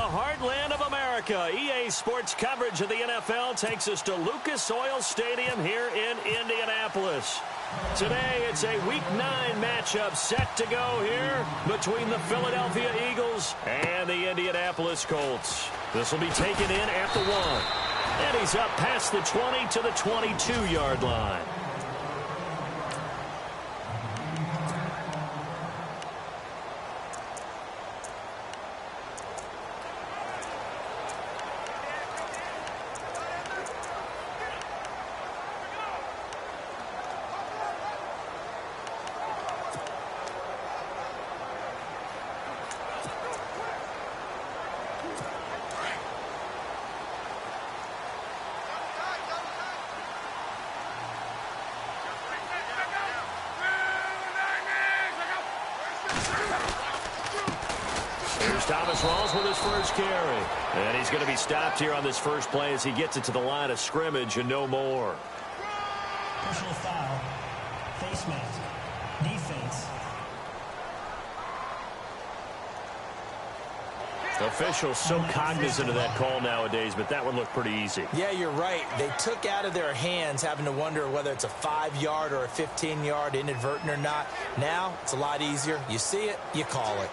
heartland of America. EA Sports coverage of the NFL takes us to Lucas Oil Stadium here in Indianapolis. Today, it's a Week 9 matchup set to go here between the Philadelphia Eagles and the Indianapolis Colts. This will be taken in at the 1. And he's up past the 20 to the 22-yard line. Thomas Rawls with his first carry. And he's going to be stopped here on this first play as he gets it to the line of scrimmage and no more. Personal foul. Face mask. Defense. Officials so cognizant of that call nowadays, but that one looked pretty easy. Yeah, you're right. They took out of their hands having to wonder whether it's a 5-yard or a 15-yard inadvertent or not. Now, it's a lot easier. You see it, you call it.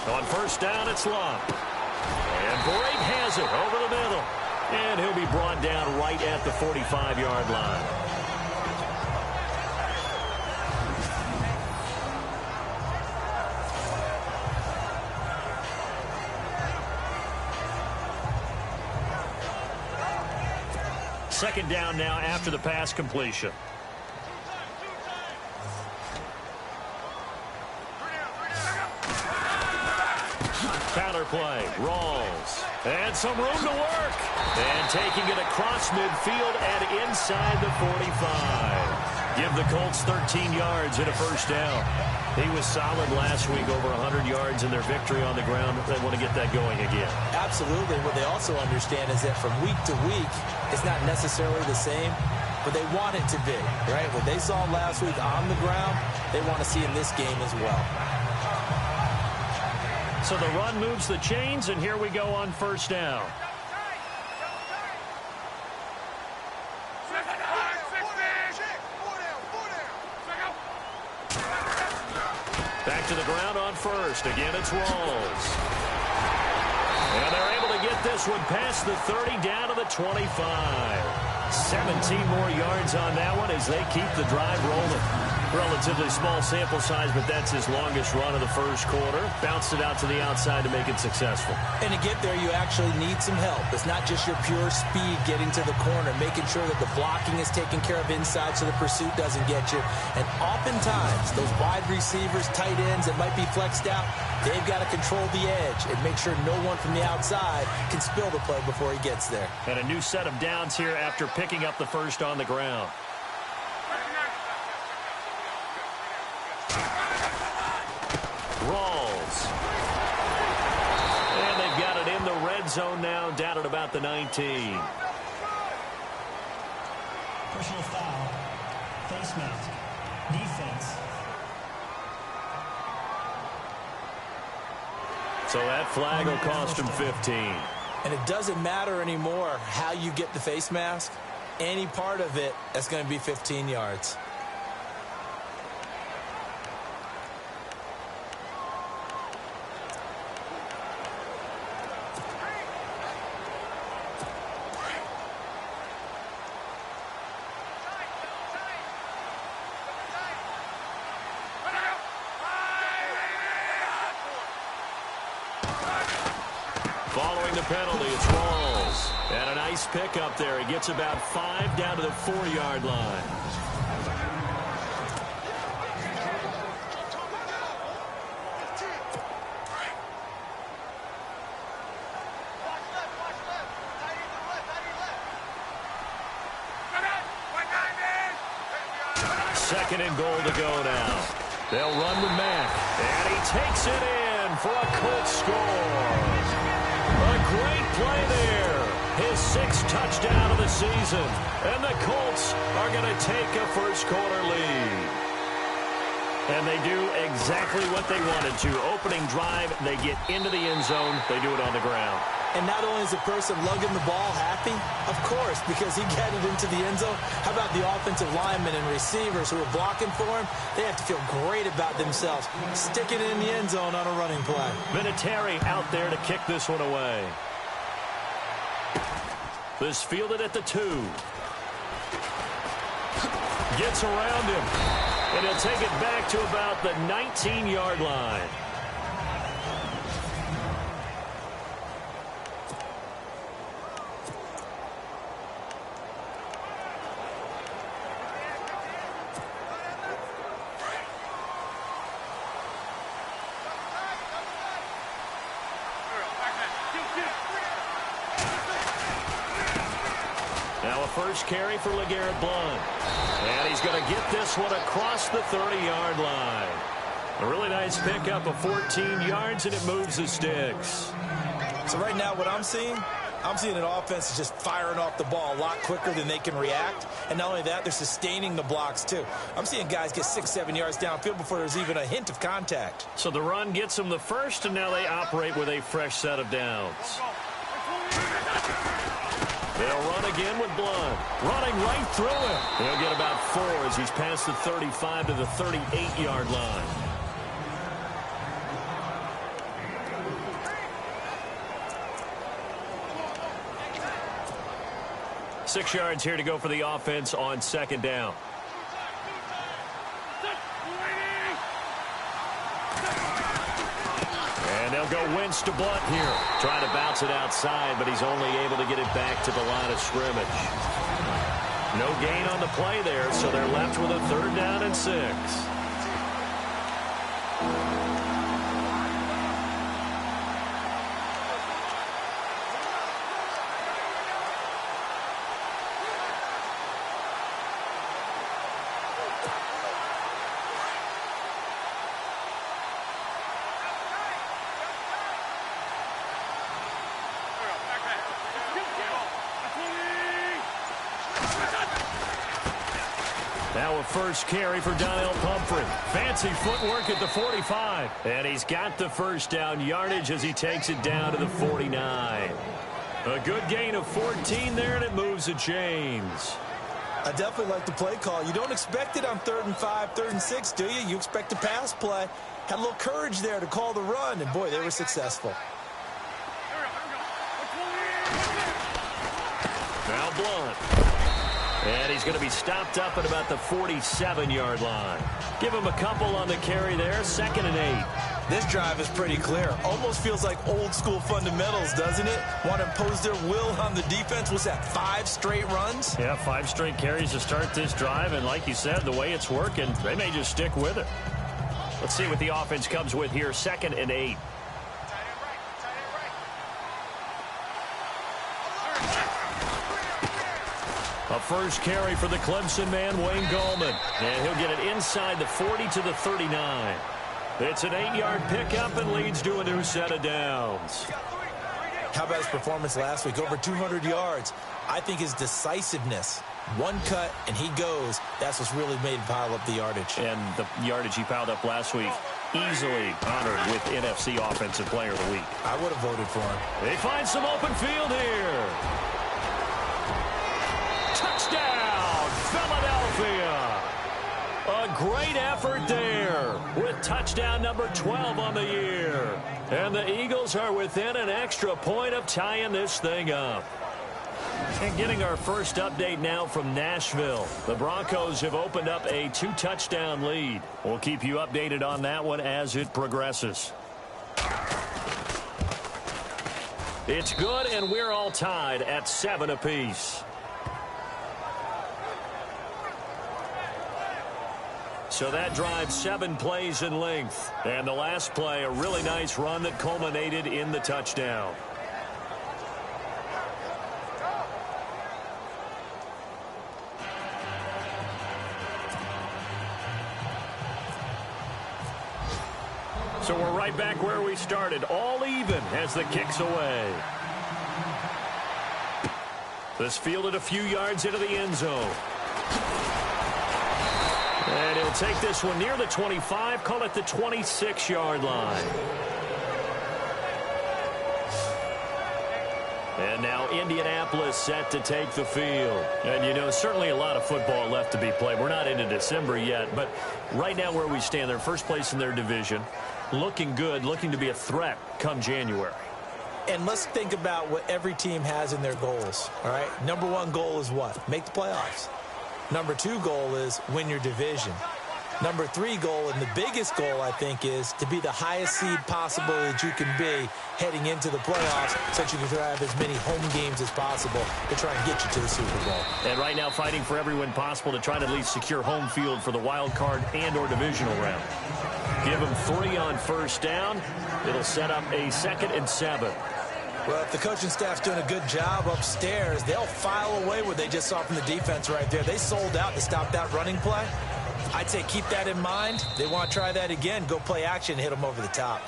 On first down, it's Love. And Brake has it over the middle. And he'll be brought down right at the 45-yard line. Second down now after the pass completion. Counter play, Rawls, and some room to work. And taking it across midfield and inside the 45. Give the Colts 13 yards and a first down. He was solid last week, over 100 yards in their victory on the ground. They want to get that going again. Absolutely. What they also understand is that from week to week, it's not necessarily the same, but they want it to be, right? What they saw last week on the ground, they want to see in this game as well. So the run moves the chains, and here we go on first down. Back to the ground on first. Again, it's Rawls. And they're able to get this one past the 30 down to the 25. 17 more yards on that one as they keep the drive rolling. Relatively small sample size, but that's his longest run of the first quarter. Bounced it out to the outside to make it successful. And to get there, you actually need some help. It's not just your pure speed getting to the corner, making sure that the blocking is taken care of inside so the pursuit doesn't get you. And oftentimes, those wide receivers, tight ends that might be flexed out, they've got to control the edge and make sure no one from the outside can spill the play before he gets there. And a new set of downs here after picking up the first on the ground. Rawls. And they've got it in the red zone now, down at about the 19. Personal foul. Face mask. Defense. So that flag will cost him 15. And it doesn't matter anymore how you get the face mask. Any part of it, that's going to be 15 yards. Following the penalty, it's Rawls. And a nice pick up there. He gets about 5 down to the 4-yard line. Second and goal to go now. They'll run with Mack. And he takes it in for a Colts score. A great play there. his 6th touchdown of the season. And the Colts are going to take a first-quarter lead. And they do exactly what they wanted to. Opening drive, they get into the end zone. They do it on the ground. And not only is the person lugging the ball happy, of course, because he got it into the end zone. How about the offensive linemen and receivers who are blocking for him? They have to feel great about themselves, sticking it in the end zone on a running play. Vinatieri out there to kick this one away. This fielded at the 2. Gets around him. And he'll take it back to about the 19-yard line. Now a first carry for LeGarrette Blount. And he's going to get this one across the 30-yard line. A really nice pickup of 14 yards, and it moves the sticks. So right now what I'm seeing an offense that's just firing off the ball a lot quicker than they can react. And not only that, they're sustaining the blocks, too. I'm seeing guys get 6-7 yards downfield before there's even a hint of contact. So the run gets them the first, and now they operate with a fresh set of downs. They'll run again with Blount. Running right through him. He'll get about 4 as he's past the 35 to the 38-yard line. Six yards here to go for the offense on second down. And they'll go Wentz to Blount here. Trying to bounce it outside, but he's only able to get it back to the line of scrimmage. No gain on the play there, so they're left with a 3rd down and 6. Now a first carry for Donnell Pumphrey. Fancy footwork at the 45. And he's got the first down yardage as he takes it down to the 49. A good gain of 14 there, and it moves the chains. I definitely like the play call. You don't expect it on 3rd and 5, 3rd and 6, do you? You expect a pass play. Had a little courage there to call the run, and boy, they were successful. Now Blount. And he's going to be stopped up at about the 47-yard line. Give him a couple on the carry there. 2nd and 8. This drive is pretty clear. Almost feels like old school fundamentals, doesn't it? Want to impose their will on the defense. What's that, 5 straight runs? Yeah, 5 straight carries to start this drive. And like you said, the way it's working, they may just stick with it. Let's see what the offense comes with here. 2nd and 8. A first carry for the Clemson man, Wayne Gallman. And he'll get it inside the 40 to the 39. It's an 8-yard pickup and leads to a new set of downs. How about his performance last week? Over 200 yards. I think his decisiveness. One cut, and he goes. That's what's really made him pile up the yardage. And the yardage he piled up last week, easily honored with NFC Offensive Player of the Week. I would have voted for him. They find some open field here. Touchdown, Philadelphia. A great effort there with touchdown number 12 on the year. And the Eagles are within an extra point of tying this thing up. And getting our first update now from Nashville. The Broncos have opened up a 2-touchdown lead. We'll keep you updated on that one as it progresses. It's good, and we're all tied at 7 apiece. So that drive 7 plays in length. And the last play, a really nice run that culminated in the touchdown. So we're right back where we started, all even as the kick's away. This fielded a few yards into the end zone. And he'll take this one near the 25, call it the 26-yard line. And now Indianapolis set to take the field. And, you know, certainly a lot of football left to be played. We're not into December yet, but right now where we stand, they're first place in their division, looking good, looking to be a threat come January. And let's think about what every team has in their goals, all right? Number one goal is what? Make the playoffs. Number two goal is win your division. Number three goal, and the biggest goal, I think, is to be the highest seed possible that you can be heading into the playoffs so that you can have as many home games as possible to try and get you to the Super Bowl. And right now fighting for every win possible to try to at least secure home field for the wild card and or divisional round. Give them 3 on first down. It'll set up a 2nd and 7. Well, if the coaching staff's doing a good job upstairs, they'll file away what they just saw from the defense right there. They sold out to stop that running play. I'd say keep that in mind. They want to try that again. Go play action, hit them over the top.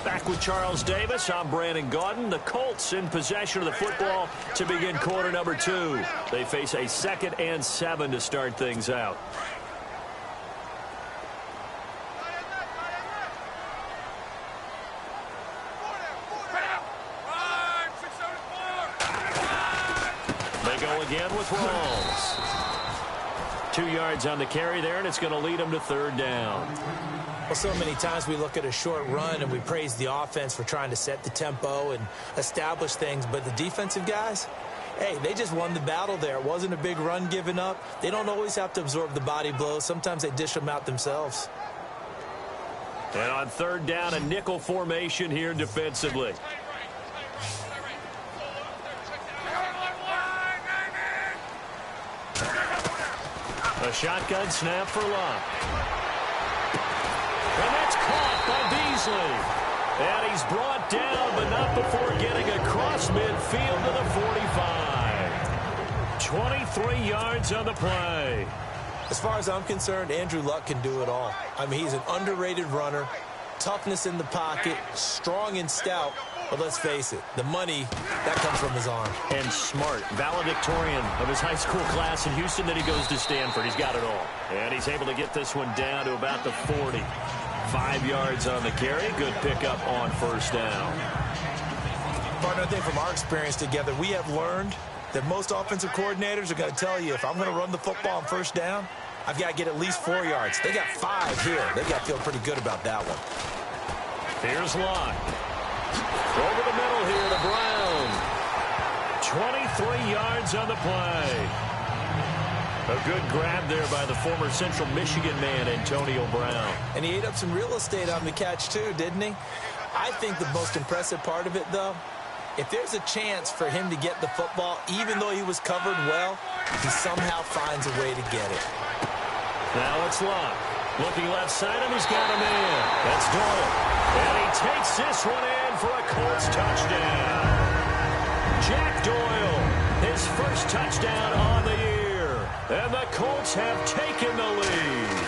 Back with Charles Davis, I'm Brandon Gaudin. The Colts in possession of the football to begin quarter number 2. They face a 2nd and 7 to start things out. They go again with Rawls. 2 yards on the carry there, and it's going to lead them to 3rd down. Well, so many times we look at a short run and we praise the offense for trying to set the tempo and establish things, but the defensive guys, hey, they just won the battle there. It wasn't a big run given up. They don't always have to absorb the body blows. Sometimes they dish them out themselves. And on 3rd down, a nickel formation here defensively. A shotgun snap for Locke. And that's caught by Beasley. And he's brought down, but not before getting across midfield to the 45. 23 yards on the play. As far as I'm concerned, Andrew Luck can do it all. I mean, he's an underrated runner. Toughness in the pocket, strong and stout. But let's face it, the money, that comes from his arm. And smart, valedictorian of his high school class in Houston. Then he goes to Stanford. He's got it all. And he's able to get this one down to about the 40. 5 yards on the carry. Good pickup on 1st down. Partner, I think from our experience together, we have learned that most offensive coordinators are going to tell you, if I'm going to run the football on 1st down, I've got to get at least 4 yards. They got 5 here. They've got to feel pretty good about that one. Here's Locke. Over the middle here to Brown. 23 yards on the play. A good grab there by the former Central Michigan man, Antonio Brown. And he ate up some real estate on the catch, too, didn't he? I think the most impressive part of it, though, if there's a chance for him to get the football, even though he was covered well, he somehow finds a way to get it. Now it's Locke. Looking left side, and he's got him in. That's Doyle. And he takes this one in for a Colts touchdown. Jack Doyle, his first touchdown on the year. And the Colts have taken the lead.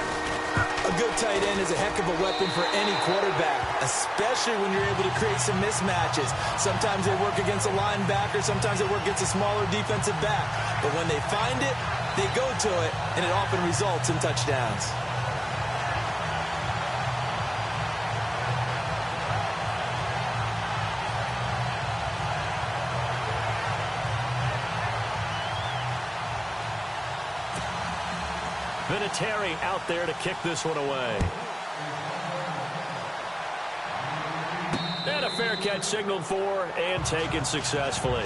A good tight end is a heck of a weapon for any quarterback, especially when you're able to create some mismatches. Sometimes they work against a linebacker, sometimes they work against a smaller defensive back. But when they find it, they go to it, and it often results in touchdowns. Vinatieri out there to kick this one away. And a fair catch signaled for and taken successfully.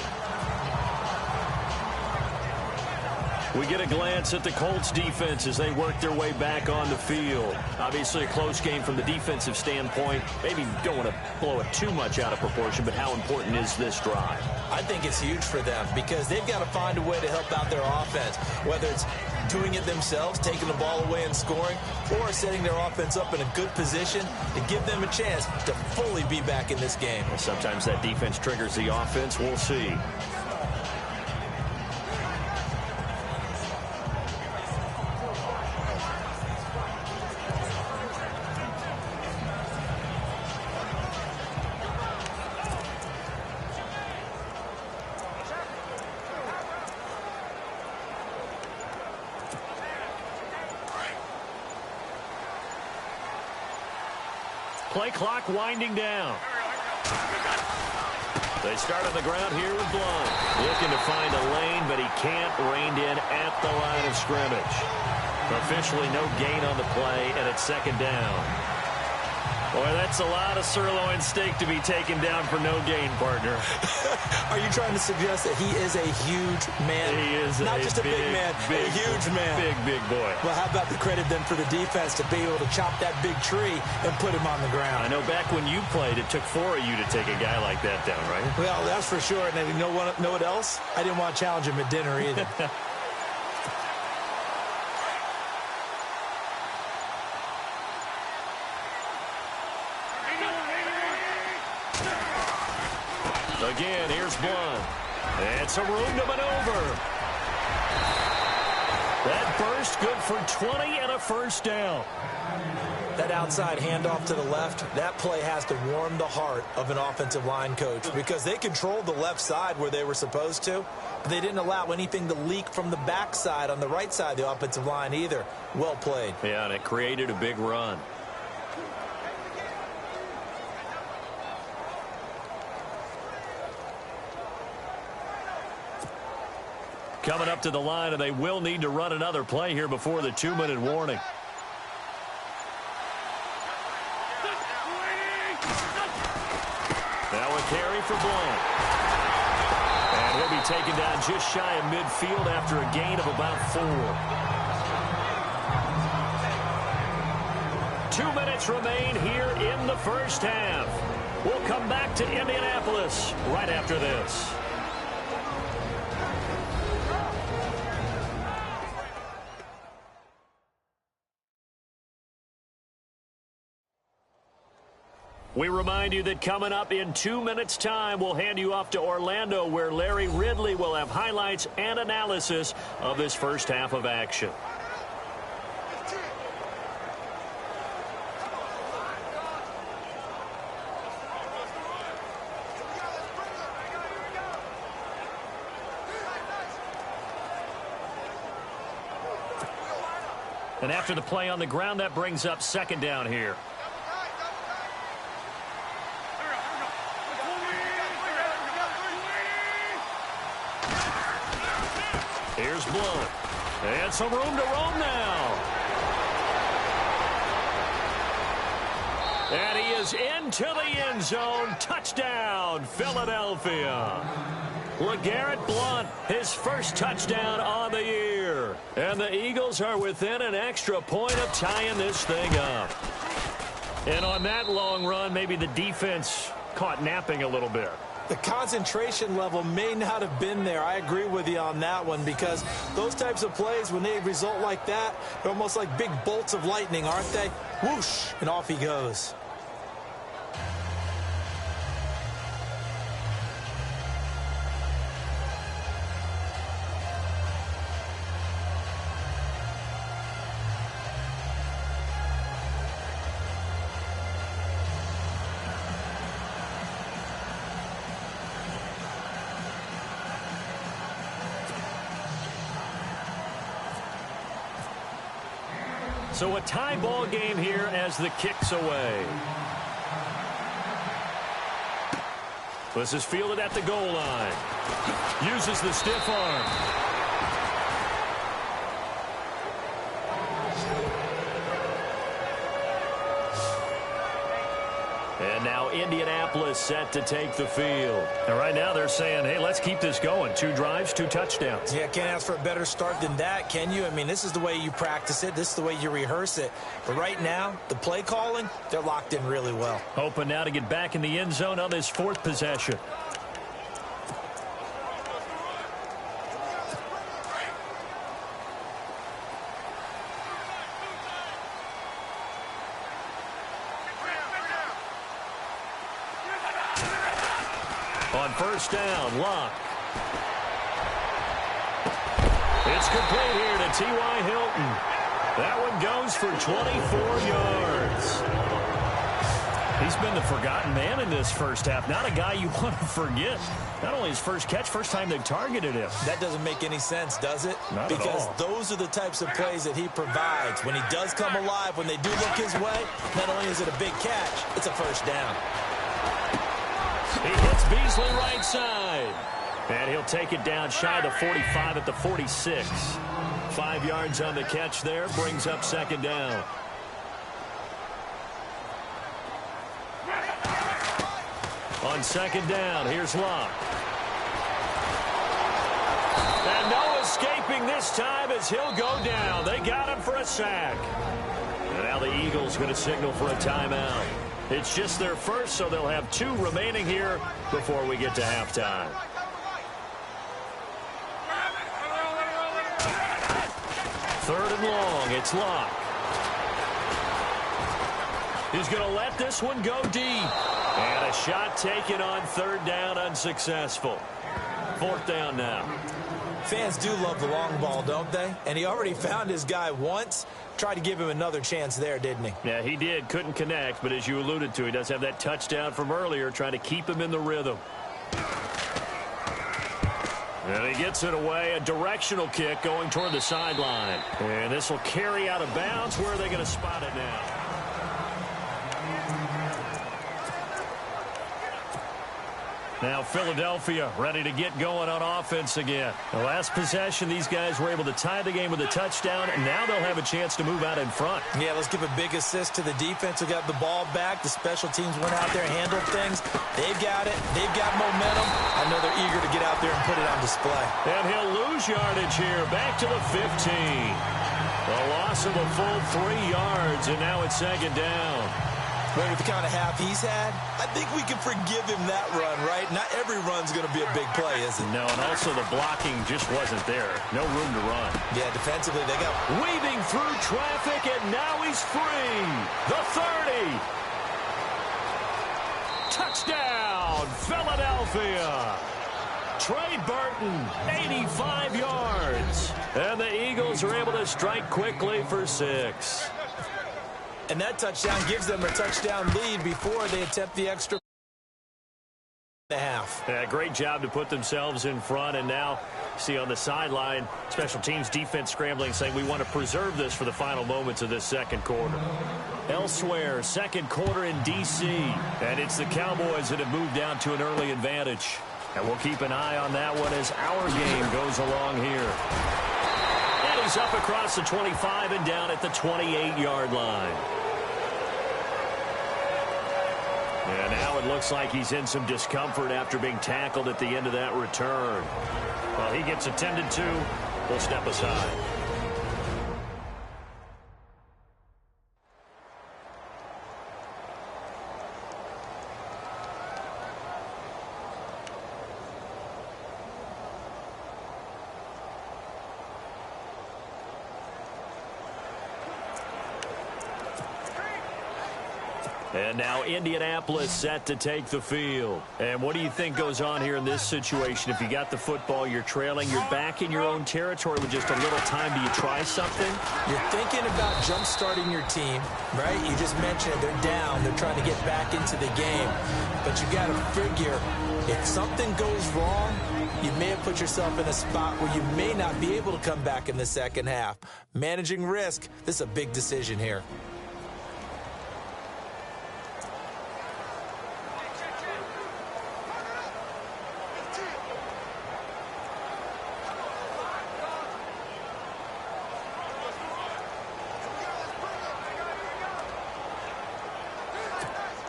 We get a glance at the Colts defense as they work their way back on the field. Obviously a close game from the defensive standpoint. Maybe don't want to blow it too much out of proportion, but how important is this drive? I think it's huge for them because they've got to find a way to help out their offense, whether it's doing it themselves, taking the ball away and scoring, or setting their offense up in a good position to give them a chance to fully be back in this game. Well, sometimes that defense triggers the offense. We'll see. Play clock winding down. They start on the ground here with Blunt. Looking to find a lane, but he can't. Reined in at the line of scrimmage. Officially no gain on the play, and it's second down. Boy, that's a lot of sirloin steak to be taken down for no gain, partner. Are you trying to suggest that he is a huge man? He is not just a big man, a huge man. Big boy. Well, how about the credit then for the defense to be able to chop that big tree and put him on the ground? I know back when you played, it took 4 of you to take a guy like that down, right? Well, that's for sure. And you know what else? I didn't want to challenge him at dinner either. Again, here's Blunt. And some room to maneuver. That burst good for 20 and a first down. That outside handoff to the left, that play has to warm the heart of an offensive line coach because they controlled the left side where they were supposed to, but they didn't allow anything to leak from the backside on the right side of the offensive line either. Well played. Yeah, and it created a big run. Coming up to the line, and they will need to run another play here before the 2-minute warning. Now a carry for Blunt. And he'll be taken down just shy of midfield after a gain of about 4. 2 minutes remain here in the first half. We'll come back to Indianapolis right after this. We remind you that coming up in 2 minutes' time, we'll hand you off to Orlando, where Larry Ridley will have highlights and analysis of this first half of action. And after the play on the ground, that brings up second down here. Here's Blunt. And some room to roam now. And he is into the end zone. Touchdown, Philadelphia. LeGarrette Blunt, his first touchdown on the year. And the Eagles are within an extra point of tying this thing up. And on that long run, maybe the defense caught napping a little bit. The concentration level may not have been there. I agree with you on that one because those types of plays, when they result like that, they're almost like big bolts of lightning, aren't they? Whoosh, and off he goes. So a tie ball game here as the kick's away. This is fielded at the goal line. Uses the stiff arm. And now Indianapolis set to take the field. And right now they're saying, hey, let's keep this going. 2 drives, 2 touchdowns. Yeah, can't ask for a better start than that, can you? I mean, this is the way you practice it. This is the way you rehearse it. But right now, the play calling, they're locked in really well. Hoping now to get back in the end zone on this 4th possession. On first down, Locke. It's complete here to T.Y. Hilton. That one goes for 24 yards. He's been the forgotten man in this first half. Not a guy you want to forget. Not only his first catch, first time they've targeted him. That doesn't make any sense, does it? Not because at all. Those are the types of plays that he provides. When he does come alive, when they do look his way, not only is it a big catch, it's a first down. He hits Beasley right side. And he'll take it down shy of the 45 at the 46. 5 yards on the catch there, brings up second down. On second down, here's Locke. And no escaping this time as he'll go down. They got him for a sack. And now the Eagles going to signal for a timeout. It's just their first, so they'll have 2 remaining here before we get to halftime. Third and long, it's Locke. He's going to let this one go deep. And a shot taken on third down, unsuccessful. Fourth down now. Fans do love the long ball, don't they? And he already found his guy once. Tried to give him another chance there, didn't he? Yeah, he did. Couldn't connect, but as you alluded to, he does have that touchdown from earlier, trying to keep him in the rhythm. And he gets it away, a directional kick going toward the sideline. And this will carry out of bounds. Where are they going to spot it now? Now Philadelphia ready to get going on offense again. The last possession, these guys were able to tie the game with a touchdown, and now they'll have a chance to move out in front. Yeah, let's give a big assist to the defense who got the ball back. The special teams went out there and handled things. They've got it. They've got momentum. I know they're eager to get out there and put it on display. And he'll lose yardage here, back to the 15. A loss of a full 3 yards, and now it's second down. But with the kind of half he's had, I think we can forgive him that run, right? Not every run's going to be a big play, is it? No, and also the blocking just wasn't there. No room to run. Yeah, defensively they got weaving through traffic, and now he's free. The 30. Touchdown, Philadelphia. Trey Burton, 85 yards. And the Eagles are able to strike quickly for 6. And that touchdown gives them a touchdown lead before they attempt the extra half. Yeah, great job to put themselves in front. And now, see on the sideline, special teams defense scrambling, saying we want to preserve this for the final moments of this second quarter. Elsewhere, second quarter in D.C. And it's the Cowboys that have moved down to an early advantage. And we'll keep an eye on that one as our game goes along here. And he's up across the 25 and down at the 28-yard line. And now it looks like he's in some discomfort after being tackled at the end of that return. Well, he gets attended to. We'll step aside. And now Indianapolis set to take the field. And what do you think goes on here in this situation? If you got the football, you're trailing, you're back in your own territory with just a little time. Do you try something? You're thinking about jump-starting your team, right? You just mentioned it. They're down. They're trying to get back into the game. But you got to figure, if something goes wrong, you may have put yourself in a spot where you may not be able to come back in the second half. Managing risk, this is a big decision here.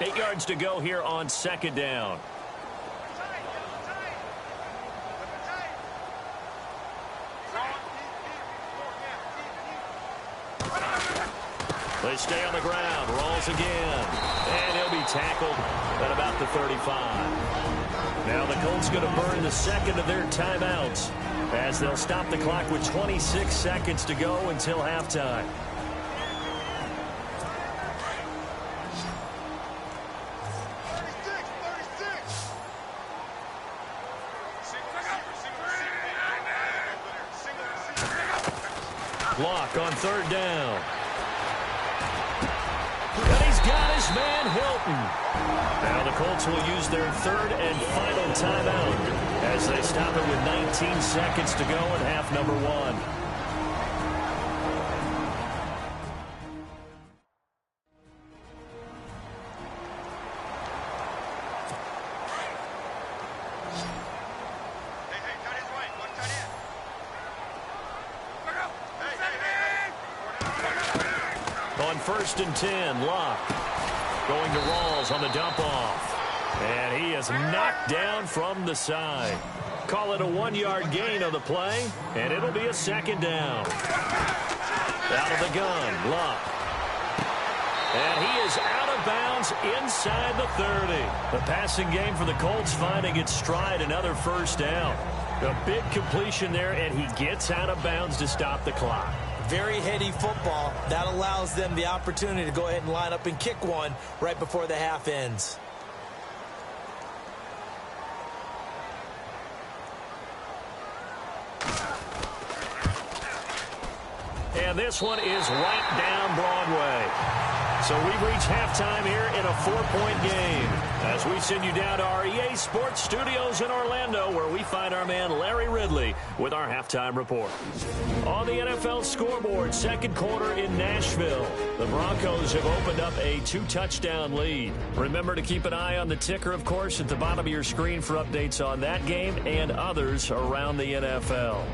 Eight yards to go here on second down. They stay on the ground, rolls again, and he'll be tackled at about the 35. Now the Colts going to burn the second of their timeouts as they'll stop the clock with 26 seconds to go until halftime. Block on third down. And he's got his man Hilton. Now the Colts will use their third and final timeout as they stop it with 19 seconds to go in half number one. On 1st and 10, Locke going to Rawls on the dump-off. And he is knocked down from the side. Call it a 1-yard gain on the play, and it'll be a second down. Out of the gun, Locke. And he is out of bounds inside the 30. The passing game for the Colts finding its stride, another first down. A big completion there, and he gets out of bounds to stop the clock. Very heady football. That allows them the opportunity to go ahead and line up and kick one right before the half ends. And this one is right down Broadway. So we've reached halftime here in a 4-point game as we send you down to our EA Sports Studios in Orlando, where we find our man Larry Ridley with our halftime report. On the NFL scoreboard, second quarter in Nashville. The Broncos have opened up a 2-touchdown lead. Remember to keep an eye on the ticker, of course, at the bottom of your screen for updates on that game and others around the NFL.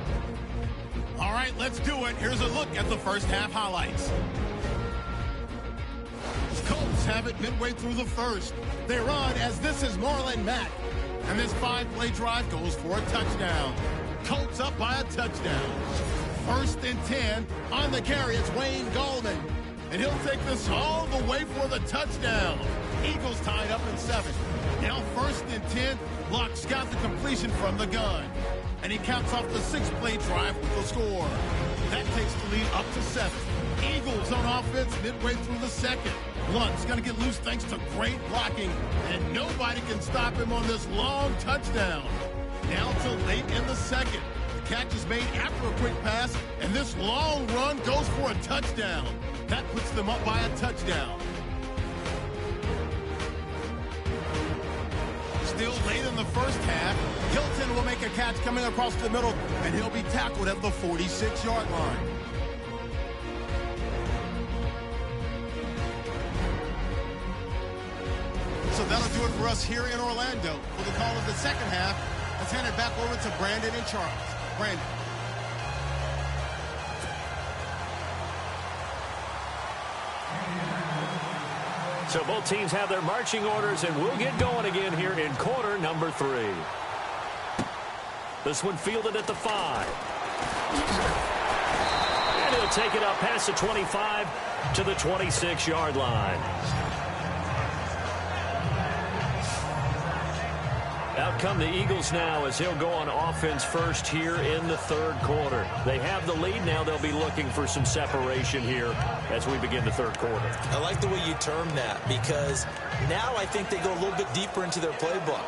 All right, let's do it. Here's a look at the first half highlights. Colts have it midway through the first. They run as this is Marlon Mack. And this 5-play drive goes for a touchdown. Colts up by a touchdown. 1st and 10 on the carry. It's Wayne Gallman. And he'll take this all the way for the touchdown. Eagles tied up in 7. Now 1st and 10. Locke's got the completion from the gun. And he caps off the 6-play drive with the score. That takes the lead up to 7. Eagles on offense midway through the second. Lunt's going to get loose thanks to great blocking, and nobody can stop him on this long touchdown. Now till late in the second. The catch is made after a quick pass, and this long run goes for a touchdown. That puts them up by a touchdown. Still late in the first half, Hilton will make a catch coming across the middle, and he'll be tackled at the 46-yard line. So that'll do it for us here in Orlando. For the call of the second half, let's hand it back over to Brandon and Charles. Brandon. So both teams have their marching orders, and we'll get going again here in quarter number 3. This one fielded at the 5. And he'll take it up past the 25 to the 26-yard line. Out come the Eagles now as he'll go on offense first here in the third quarter. They have the lead now. They'll be looking for some separation here as we begin the third quarter. I like the way you term that, because now I think they go a little bit deeper into their playbook.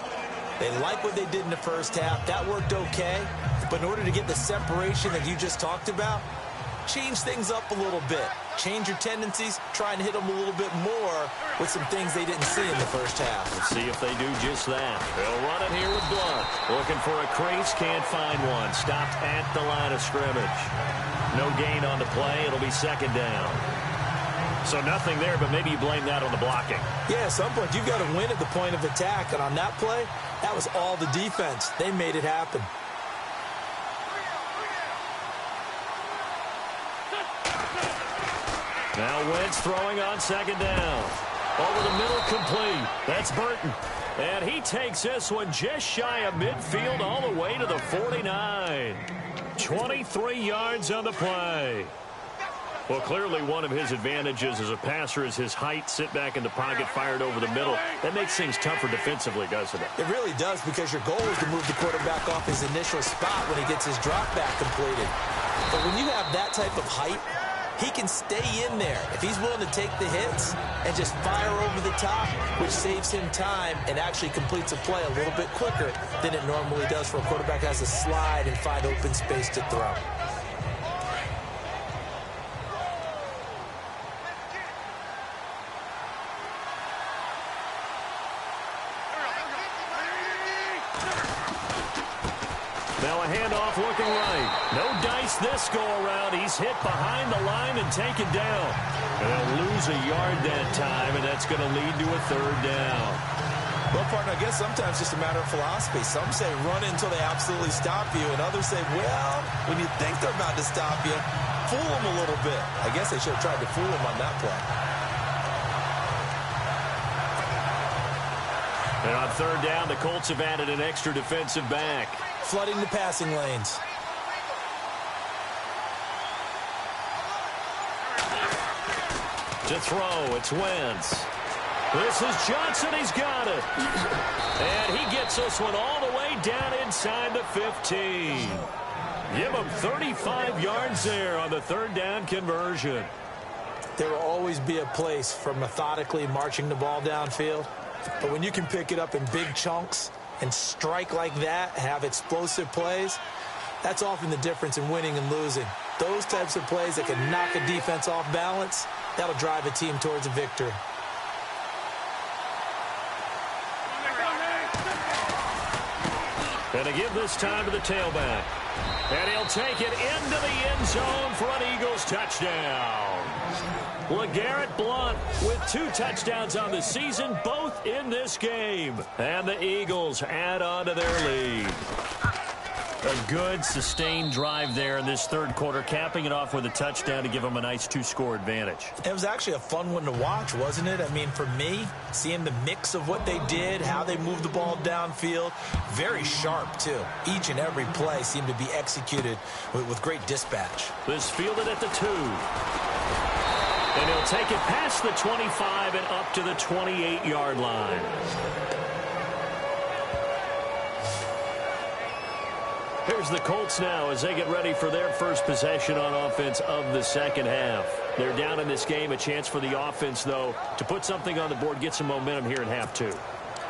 They like what they did in the first half. That worked okay. But in order to get the separation that you just talked about, change things up a little bit. Change your tendencies, try and hit them a little bit more with some things they didn't see in the first half. Let's see if they do just that. They'll run it here with Blunt. Looking for a crease, can't find one. Stopped at the line of scrimmage. No gain on the play. It'll be second down. So nothing there, but maybe you blame that on the blocking. Yeah, at some point you've got to win at the point of attack. And on that play, that was all the defense. They made it happen. Now Wentz throwing on second down. Over the middle, complete. That's Burton. And he takes this one just shy of midfield all the way to the 49. 23 yards on the play. Well, clearly one of his advantages as a passer is his height. Sit back in the pocket, fired over the middle. That makes things tougher defensively, doesn't it? It really does, because your goal is to move the quarterback off his initial spot when he gets his drop back completed. But when you have that type of height, he can stay in there if he's willing to take the hits and just fire over the top, which saves him time and actually completes a play a little bit quicker than it normally does for a quarterback who has to slide and find open space to throw. Now a handoff looking right. No dice this go-around. He's hit behind the line and taken down. And they'll lose a yard that time, and that's going to lead to a third down. Well, partner, I guess sometimes it's just a matter of philosophy. Some say run until they absolutely stop you, and others say, well, when you think they're about to stop you, fool them a little bit. I guess they should have tried to fool them on that play. And on third down, the Colts have added an extra defensive back. Flooding the passing lanes. To throw, it's Wentz. This is Johnson, he's got it. And he gets this one all the way down inside the 15. Give him 35 yards there on the third down conversion. There will always be a place for methodically marching the ball downfield. But when you can pick it up in big chunks and strike like that, have explosive plays, that's often the difference in winning and losing. Those types of plays that can knock a defense off balance, that'll drive a team towards a victory. And to give this time to the tailback. And he'll take it into the end zone for an Eagles touchdown. LeGarrette Blount with 2 touchdowns on the season, both in this game. And the Eagles add on to their lead. A good, sustained drive there in this third quarter, capping it off with a touchdown to give them a nice 2-score advantage. It was actually a fun one to watch, wasn't it? I mean, for me, seeing the mix of what they did, how they moved the ball downfield, very sharp, too. Each and every play seemed to be executed with great dispatch. This fielded at the 2. And he'll take it past the 25 and up to the 28-yard line. Here's the Colts now as they get ready for their first possession on offense of the second half. They're down in this game. A chance for the offense, though, to put something on the board, get some momentum here in half 2.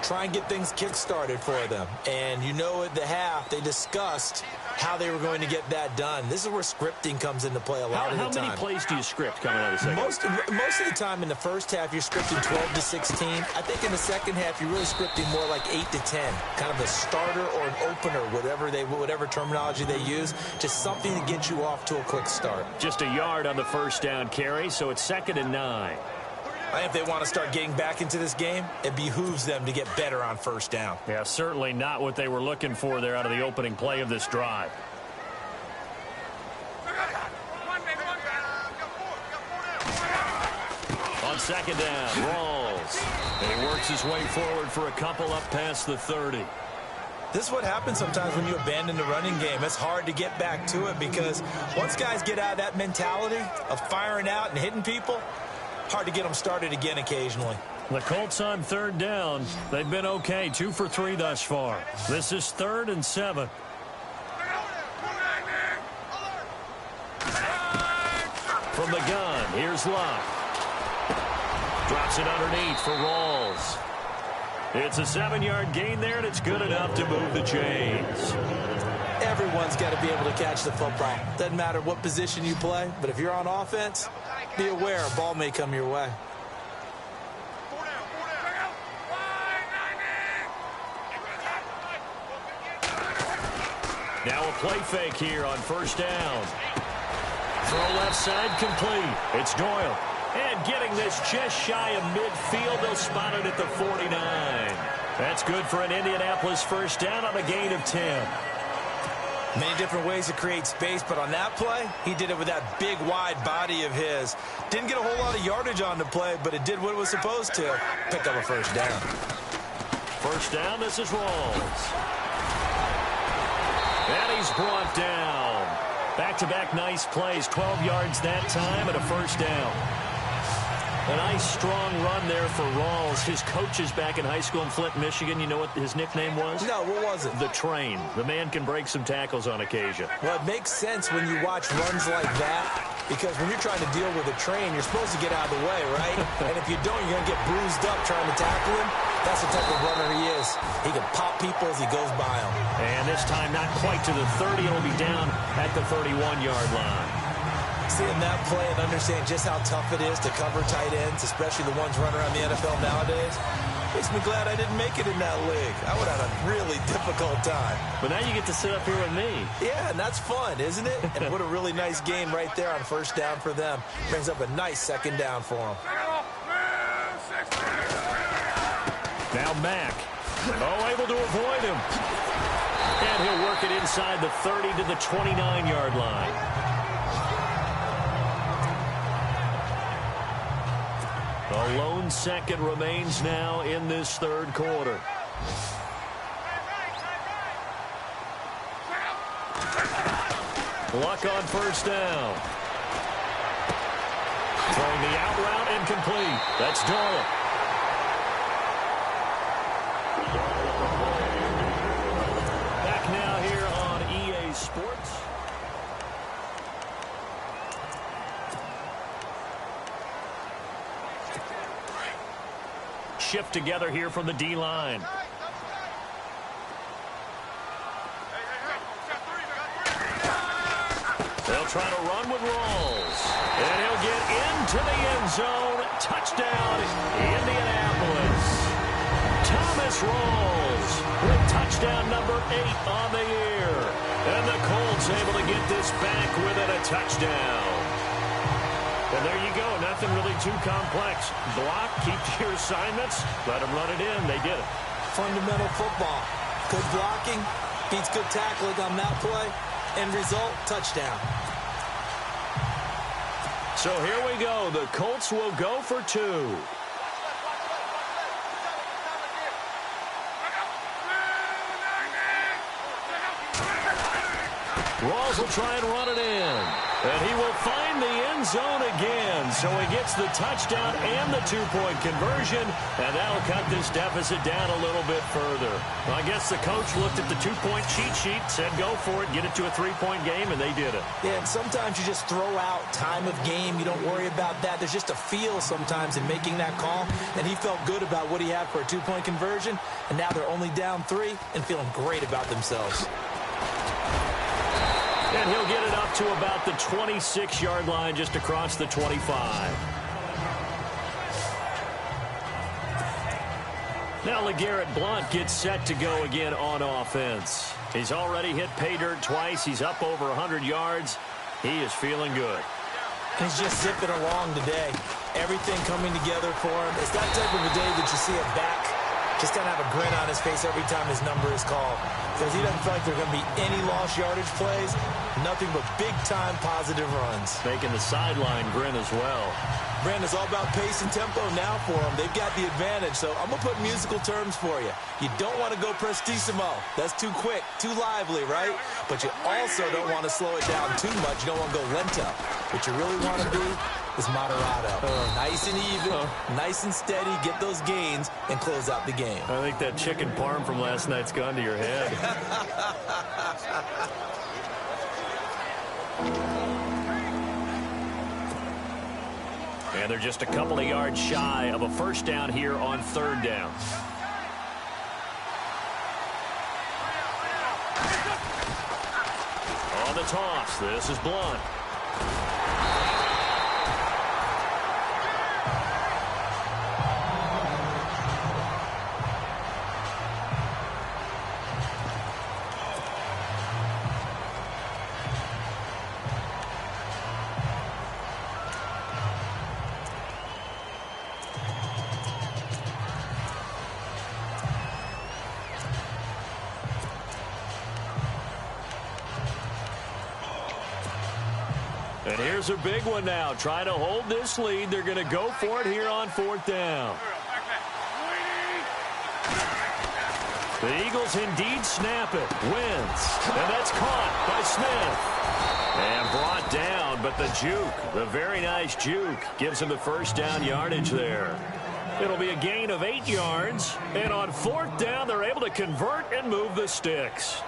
Try and get things kick-started for them. And you know at the half, they discussed how they were going to get that done. This is where scripting comes into play a lot of the time. How many plays do you script coming out of the second half? Most of the time in the first half, you're scripting 12 to 16. I think in the second half, you're really scripting more like 8 to 10. Kind of a starter or an opener, whatever terminology they use. Just something to get you off to a quick start. Just a yard on the first down carry, so it's 2nd and 9. I think if they want to start getting back into this game, it behooves them to get better on first down. Yeah, certainly not what they were looking for there out of the opening play of this drive. On second down, Rawls. And he works his way forward for a couple up past the 30. This is what happens sometimes when you abandon the running game. It's hard to get back to it because once guys get out of that mentality of firing out and hitting people, hard to get them started again occasionally. The Colts on third down. They've been okay, 2 for 3 thus far. This is 3rd and 7. From the gun, here's Luck. Drops it underneath for Rawls. It's a 7-yard gain there, and it's good enough to move the chains. Everyone's got to be able to catch the football. Doesn't matter what position you play, but if you're on offense, be aware a ball may come your way. Now a play fake here on first down. Throw left side complete. It's Doyle. And getting this just shy of midfield, they'll spot it at the 49. That's good for an Indianapolis first down on a gain of 10. Many different ways to create space, but on that play, he did it with that big, wide body of his. Didn't get a whole lot of yardage on the play, but it did what it was supposed to. Pick up a first down. First down, this is Rawls. And he's brought down. Back-to-back nice plays, 12 yards that time and a first down. A nice, strong run there for Rawls. His coach is back in high school in Flint, Michigan. You know what his nickname was? No, what was it? The Train. The man can break some tackles on occasion. Well, it makes sense when you watch runs like that, because when you're trying to deal with a train, you're supposed to get out of the way, right? And if you don't, you're going to get bruised up trying to tackle him. That's the type of runner he is. He can pop people as he goes by them. And this time not quite to the 30. It'll be down at the 31-yard line. Seeing that play and understand just how tough it is to cover tight ends, especially the ones running around the NFL nowadays, Makes me glad I didn't make it in that league. I would have had a really difficult time. But now you get to sit up here with me. Yeah, and that's fun, isn't it? And what a really nice game right there on first down for them. Brings up a nice second down for them. Now Mack. Oh, able to avoid him. And he'll work it inside the 30 to the 29-yard line. A lone second remains now in this third quarter. Luck on first down. Throwing the out route incomplete. That's Doyle. Back now here on EA Sports. Shift together here from the D-line. They'll try to run with Rawls. And he'll get into the end zone. Touchdown, Indianapolis. Thomas Rawls with touchdown number 8 on the year. And the Colts able to get this back within a touchdown. And there you go. Nothing really too complex. Block, keep to your assignments, let them run it in. They did it. Fundamental football. Good blocking beats good tackling on that play. End result, touchdown. So here we go. The Colts will go for 2. Rawls will try and run it in. And he will find the end zone again. So he gets the touchdown and the 2-point conversion. And that'll cut this deficit down a little bit further. Well, I guess the coach looked at the 2-point cheat sheet, said go for it, get it to a 3-point game, and they did it. Yeah, and sometimes you just throw out time of game. You don't worry about that. There's just a feel sometimes in making that call. And he felt good about what he had for a 2-point conversion. And now they're only down 3 and feeling great about themselves. And he'll get it up to about the 26-yard line, just across the 25. Now LeGarrette Blount gets set to go again on offense. He's already hit pay dirt twice. He's up over 100 yards. He is feeling good. He's just zipping along today. Everything coming together for him. It's that type of a day that you see a back just kind of have a grin on his face every time his number is called. Because he doesn't feel like there are going to be any lost yardage plays. Nothing but big-time positive runs. Making the sideline grin as well. Brandon, it's all about pace and tempo now for them. They've got the advantage, so I'm going to put musical terms for you. You don't want to go prestissimo. That's too quick, too lively, right? But you also don't want to slow it down too much. You don't want to go lento. What you really want to be is moderato. Nice and even, nice and steady, get those gains, and close out the game. I think that chicken parm from last night's gone to your head. And they're just a couple of yards shy of a first down here on third down. On the toss, this is Blount. And here's a big one now. Trying to hold this lead. They're going to go for it here on fourth down. The Eagles indeed snap it. Wins. And that's caught by Smith. And brought down, but the juke, the very nice juke, gives him the first down yardage there. It'll be a gain of 8 yards. And on fourth down, they're able to convert and move the sticks.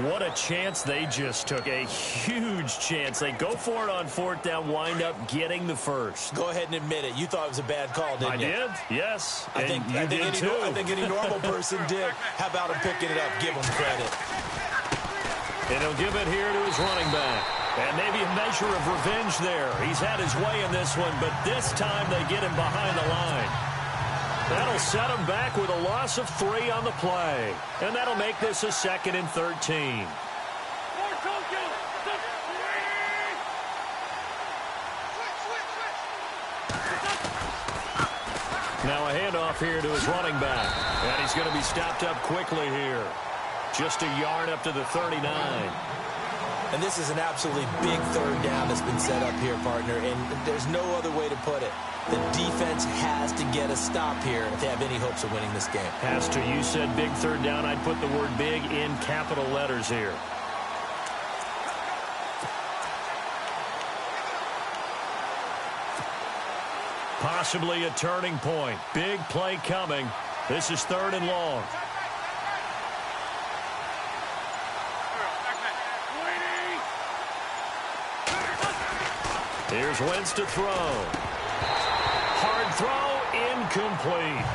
What a chance they just took. A huge chance. They go for it on fourth down, wind up getting the first. Go ahead and admit it. You thought it was a bad call, didn't you? I did, yes. I think any normal person did. How about him picking it up? Give him credit. And he'll give it here to his running back. And maybe a measure of revenge there. He's had his way in this one, but this time they get him behind the line. That'll set him back with a loss of 3 on the play. And that'll make this a 2nd and 13. Now a handoff here to his running back. And he's going to be stopped up quickly here. Just a yard up to the 39. And this is an absolutely big 3rd down that's been set up here, partner. And there's no other way to put it. The defense has to get a stop here if they have any hopes of winning this game. Has to. You said big 3rd down. I'd put the word big in capital letters here. Possibly a turning point. Big play coming. This is 3rd and long. Here's Wentz to throw. Hard throw, incomplete.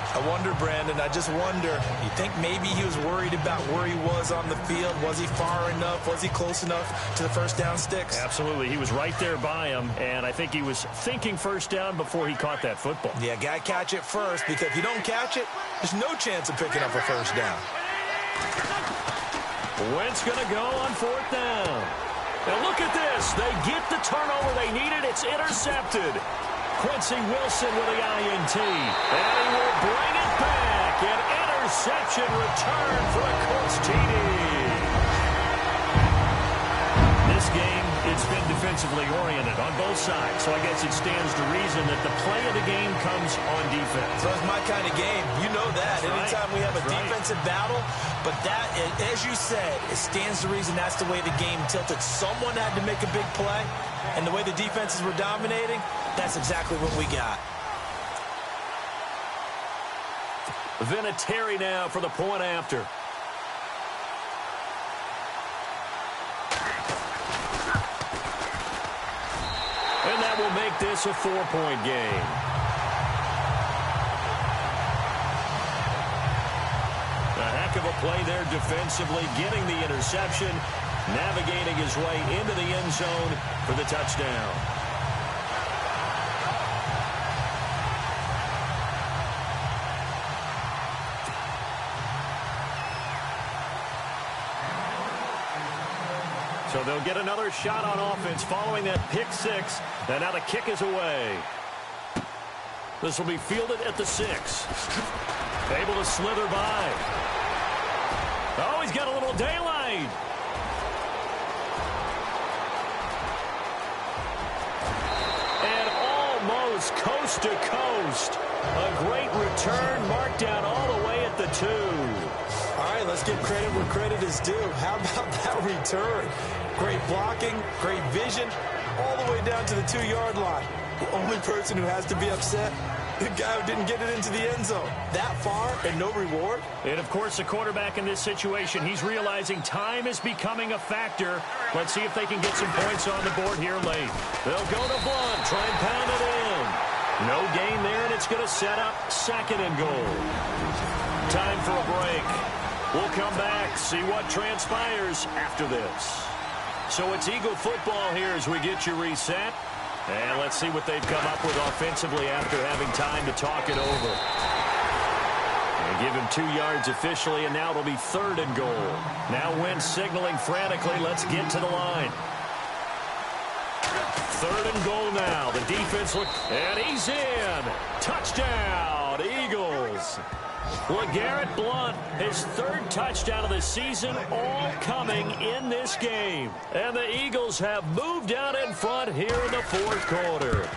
I wonder, Brandon, I just wonder, you think maybe he was worried about where he was on the field? Was he far enough? Was he close enough to the first down sticks? Absolutely. He was right there by him, and I think he was thinking first down before he caught that football. Yeah, got to catch it first, because if you don't catch it, there's no chance of picking up a first down. Wentz going to go on 4th down. Now look at this. They get the turnover they needed. It's intercepted. Quincy Wilson with the INT. And he will bring it back. An interception return for a Colts TD. This game, it's been defensively oriented on both sides. So I guess it stands to reason that the play of the game comes on defense. So it's my kind of game. You know that. Anytime we have a defensive battle, but that, as you said, it stands to reason that's the way the game tilted. Someone had to make a big play, and the way the defenses were dominating, that's exactly what we got. Vinatieri now for the point after. And that will make this a 4-point game. A heck of a play there defensively, getting the interception, navigating his way into the end zone for the touchdown. So they'll get another shot on offense following that pick 6. And now the kick is away. This will be fielded at the 6. Able to slither by. Oh, he's got a little daylight. And almost coast to coast. A great return marked down all the way at the 2. All right, let's give credit where credit is due. How about that return? Great blocking, great vision, all the way down to the 2-yard line. The only person who has to be upset, the guy who didn't get it into the end zone. That far and no reward? And, of course, the quarterback in this situation, he's realizing time is becoming a factor. Let's see if they can get some points on the board here late. They'll go to Blunt, try and pound it in. No gain there, and it's going to set up 2nd and goal. Time for a break. We'll come back, see what transpires after this. So it's Eagle football here as we get you reset. And let's see what they've come up with offensively after having time to talk it over. And give him 2 yards officially, and now it'll be 3rd and goal. Now Wentz signaling frantically, let's get to the line. 3rd and goal now. The defense look, and he's in. Touchdown, Eagles. LeGarrette Blount, his 3rd touchdown of the season, all coming in this game. And the Eagles have moved out in front here in the 4th quarter.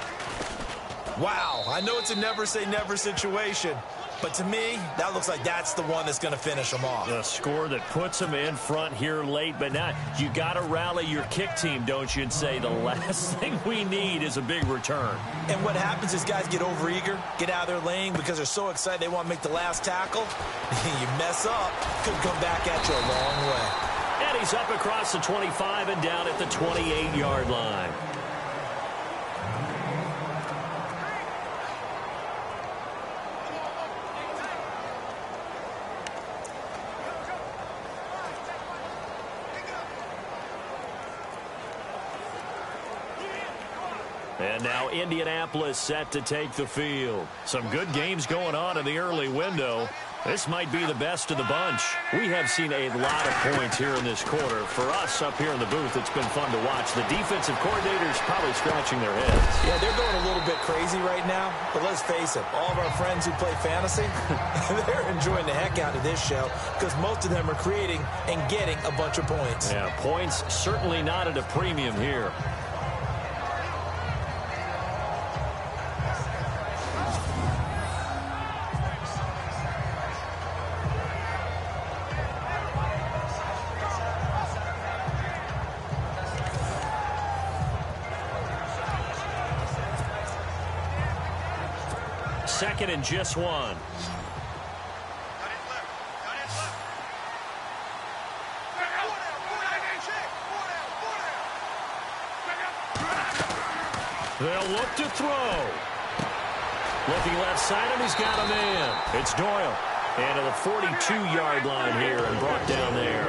Wow, I know it's a never-say-never situation, but to me, that looks like that's the one that's going to finish them off. A score that puts them in front here late, but now you got to rally your kick team, don't you, and say the last thing we need is a big return. And what happens is guys get overeager, get out of their lane because they're so excited they want to make the last tackle. You mess up, could come back at you a long way. And he's up across the 25 and down at the 28-yard line. And now Indianapolis set to take the field. Some good games going on in the early window. This might be the best of the bunch. We have seen a lot of points here in this quarter. For us up here in the booth, it's been fun to watch. The defensive coordinators probably scratching their heads. Yeah, they're going a little bit crazy right now. But let's face it, all of our friends who play fantasy, they're enjoying the heck out of this show because most of them are creating and getting a bunch of points. Yeah, points certainly not at a premium here. Second and just one. They'll look to throw. Looking left side, and he's got a man. It's Doyle. And to the 42-yard line here and brought down there.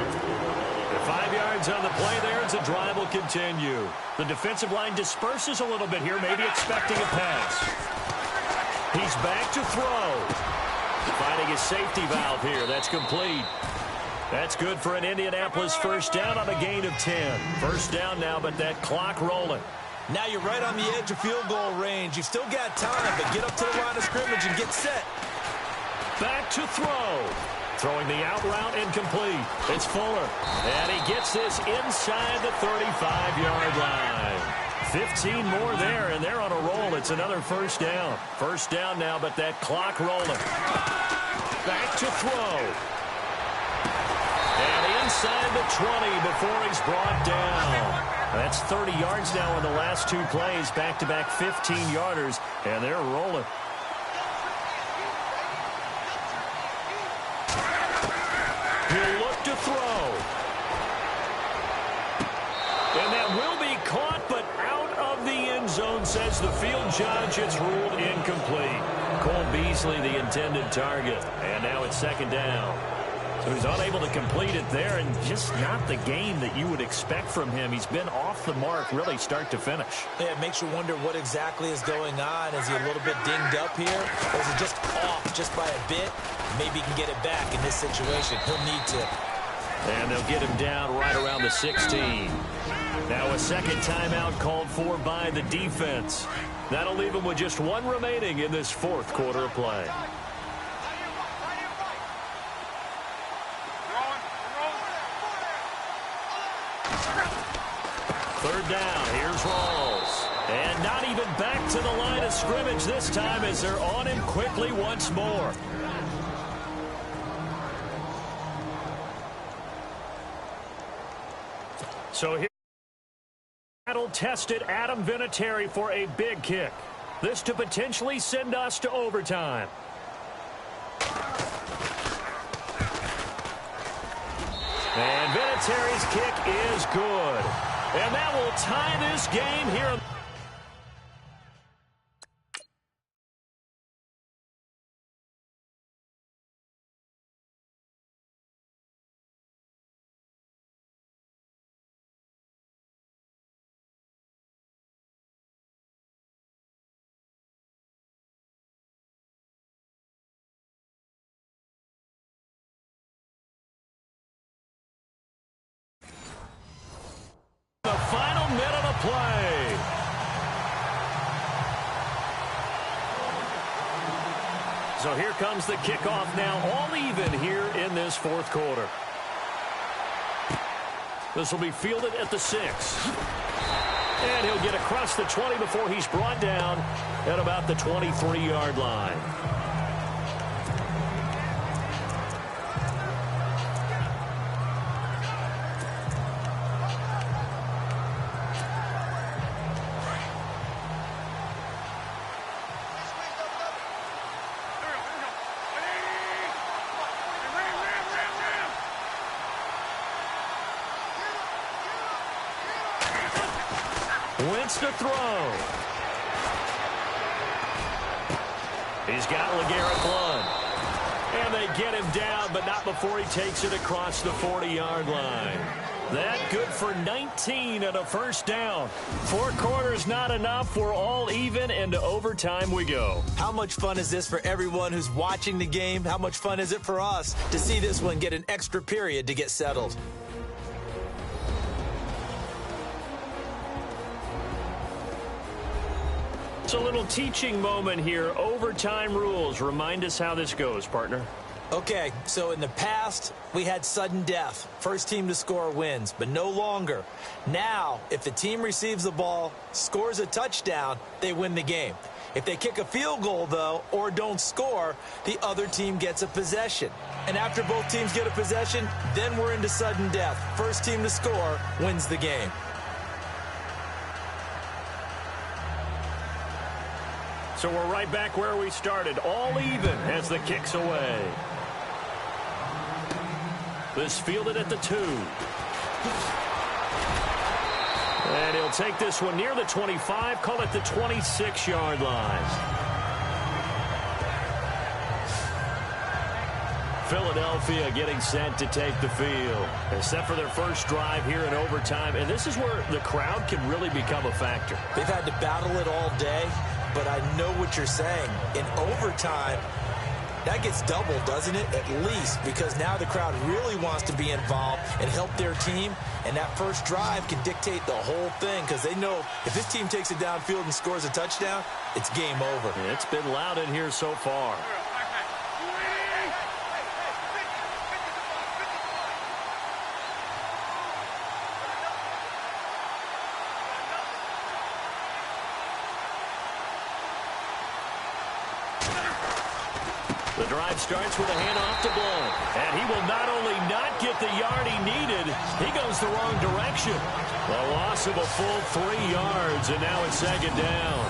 5 yards on the play there as the drive will continue. The defensive line disperses a little bit here, maybe expecting a pass. He's back to throw. Finding his safety valve here. That's complete. That's good for an Indianapolis first down on a gain of 10. First down now, but that clock rolling. Now you're right on the edge of field goal range. You've still got time, but get up to the line of scrimmage and get set. Back to throw. Throwing the out route incomplete. It's Fuller. And he gets this inside the 35-yard line. 15 more there, and they're on a roll. It's another first down. First down now, but that clock rolling. Back to throw. And inside the 20 before he's brought down. That's 30 yards now in the last two plays. Back-to-back 15-yarders, and they're rolling. He'll look to throw. And that will be caught, but out of the end zone, says the field judge. It's ruled incomplete. Cole Beasley, the intended target. And now it's second down. So he's unable to complete it there, and just not the game that you would expect from him. He's been off the mark, really, start to finish. Yeah, it makes you wonder what exactly is going on. Is he a little bit dinged up here? Or is he just off just by a bit? Maybe he can get it back in this situation. He'll need to. And they'll get him down right around the 16. Now a second timeout called for by the defense. That'll leave him with just one remaining in this fourth quarter of play. Third down, here's Rawls. And not even back to the line of scrimmage this time as they're on him quickly once more. So here, battle-tested Adam Vinatieri for a big kick. This to potentially send us to overtime. And Vinatieri's kick is good. And that will tie this game here. The final minute of play. So here comes the kickoff now, all even here in this fourth quarter. This will be fielded at the 6. And he'll get across the 20 before he's brought down at about the 23-yard line. Wentz to throw. He's got LeGarrette Blount. And they get him down, but not before he takes it across the 40-yard line. That good for 19 and a first down. 4 quarters not enough. We're all even, and to overtime we go. How much fun is this for everyone who's watching the game? How much fun is it for us to see this one get an extra period to get settled? It's a little teaching moment here. Overtime rules. Remind us how this goes, partner. Okay, so in the past, we had sudden death. First team to score wins, but no longer. Now, if the team receives the ball, scores a touchdown, they win the game. If they kick a field goal, though, or don't score, the other team gets a possession. And after both teams get a possession, then we're into sudden death. First team to score wins the game. So we're right back where we started, all even as the kick's away. This fielded at the 2. And he'll take this one near the 25, call it the 26-yard line. Philadelphia getting set to take the field. They're set for their first drive here in overtime, and this is where the crowd can really become a factor. They've had to battle it all day, but I know what you're saying. In overtime, that gets doubled, doesn't it? At least, because now the crowd really wants to be involved and help their team, and that first drive can dictate the whole thing because they know if this team takes it downfield and scores a touchdown, it's game over. It's been loud in here so far. The drive starts with a handoff to Blount. And he will not only not get the yard he needed, he goes the wrong direction. A loss of a full 3 yards, and now it's second down.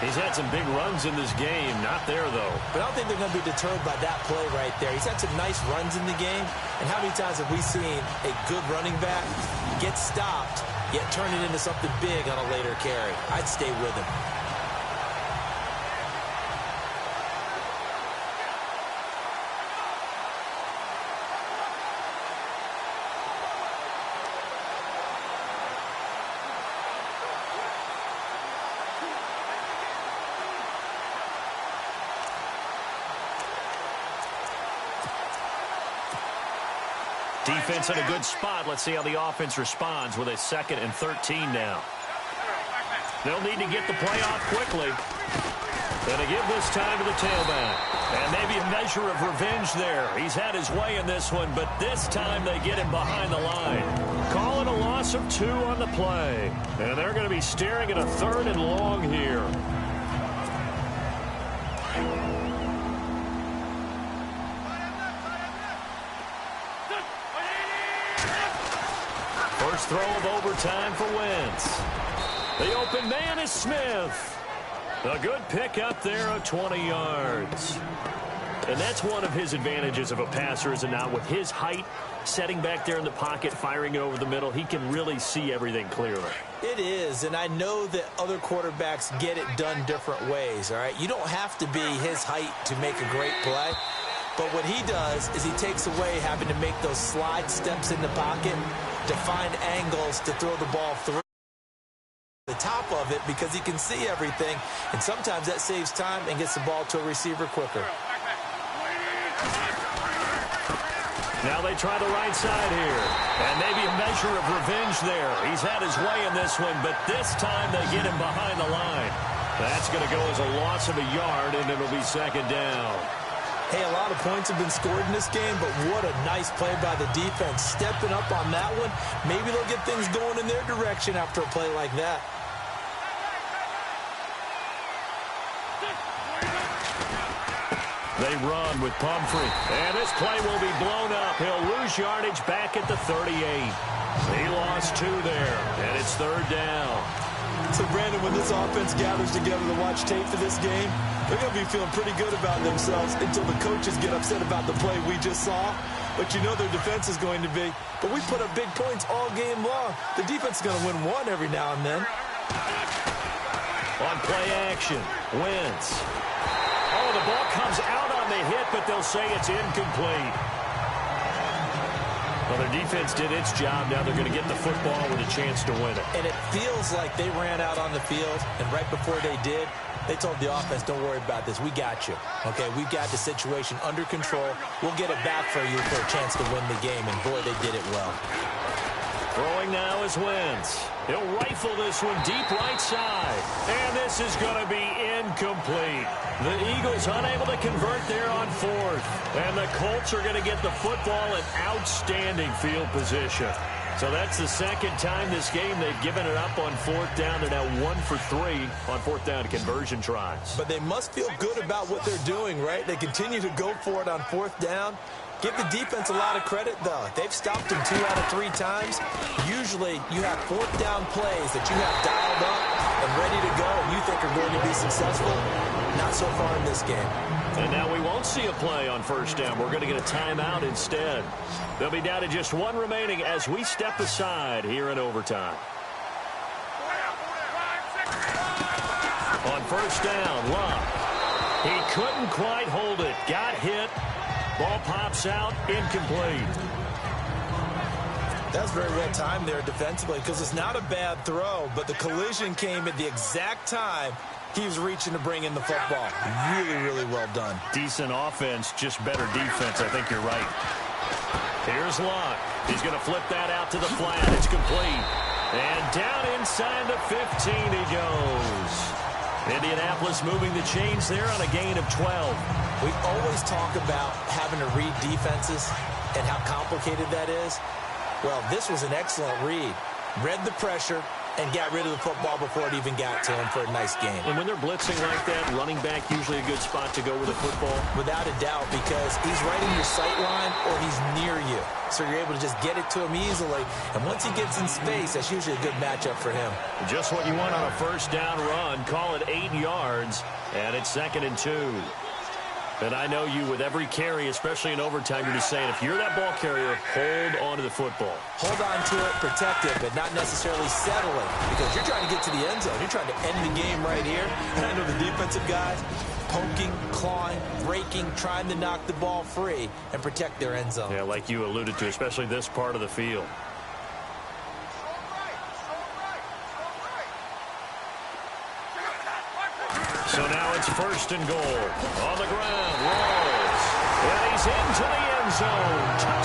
He's had some big runs in this game. Not there, though. But I don't think they're going to be deterred by that play right there. He's had some nice runs in the game. And how many times have we seen a good running back get stopped, yet turn it into something big on a later carry? I'd stay with him. Defense in a good spot. Let's see how the offense responds with a 2nd and 13 now. They'll need to get the play off quickly. Going to give this time to the tailback. And maybe a measure of revenge there. He's had his way in this one, but this time they get him behind the line. Calling a loss of 2 on the play. And they're going to be staring at a 3rd and long here. First throw of overtime for Wentz. The open man is Smith. A good pick up there of 20 yards. And that's one of his advantages of a passer, is it not? With his height, setting back there in the pocket, firing it over the middle, he can really see everything clearly. It is, and I know that other quarterbacks get it done different ways, all right? You don't have to be his height to make a great play. But what he does is he takes away having to make those slide steps in the pocket to find angles to throw the ball through the top of it because he can see everything, and sometimes that saves time and gets the ball to a receiver quicker. Now they try the right side here, and maybe a measure of revenge there. He's had his way in this one, but this time they get him behind the line. That's going to go as a loss of a yard, and it'll be second down. Hey, a lot of points have been scored in this game, but what a nice play by the defense. Stepping up on that one, maybe they'll get things going in their direction after a play like that. They run with Pumphrey, and this play will be blown up. He'll lose yardage back at the 38. He lost 2 there, and it's third down. So, Brandon, when this offense gathers together to watch tape for this game, they're going to be feeling pretty good about themselves until the coaches get upset about the play we just saw. But you know their defense is going to be. But we put up big points all game long. The defense is going to win one every now and then. On play action, Wentz. Oh, the ball comes out on the hit, but they'll say it's incomplete. Well, their defense did its job. Now they're going to get the football with a chance to win it. And it feels like they ran out on the field, and right before they did, they told the offense, don't worry about this. We got you. Okay, we've got the situation under control. We'll get it back for you for a chance to win the game. And, boy, they did it well. Throwing now is Wentz. He'll rifle this one deep right side. And this is going to be incomplete. The Eagles unable to convert there on fourth. And the Colts are going to get the football in outstanding field position. So that's the second time this game they've given it up on fourth down. They're now 1 for 3 on fourth down conversion tries. But they must feel good about what they're doing, right? They continue to go for it on fourth down. Give the defense a lot of credit, though. They've stopped them 2 out of 3 times. Usually, you have fourth down plays that you have dialed up and ready to go and you think are going to be successful. Not so far in this game. And now we won't see a play on first down. We're going to get a timeout instead. They'll be down to just 1 remaining as we step aside here in overtime. On first down, Love. He couldn't quite hold it. Got hit. Ball pops out, incomplete. That's very well timed there defensively because it's not a bad throw, but the collision came at the exact time he was reaching to bring in the football. Really, really well done. Decent offense, just better defense. I think you're right. Here's Luck. He's going to flip that out to the flat. It's complete. And down inside the 15 he goes. Indianapolis moving the chains there on a gain of 12. We always talk about having to read defenses and how complicated that is. Well, this was an excellent read. Read the pressure and got rid of the football before it even got to him for a nice game. And when they're blitzing like that, running back usually a good spot to go with the football? Without a doubt, because he's right in your sight line or he's near you. So you're able to just get it to him easily. And once he gets in space, that's usually a good matchup for him. Just what you want on a first down run. Call it 8 yards, and it's 2nd and 2. And I know you with every carry, especially in overtime, you're just saying, if you're that ball carrier, hold on to the football. Hold on to it, protect it, but not necessarily settle it because you're trying to get to the end zone. You're trying to end the game right here. And I know the defensive guys poking, clawing, breaking, trying to knock the ball free and protect their end zone. Yeah, like you alluded to, especially this part of the field. So now it's 1st and goal. On the ground, rolls. And he's into the end zone.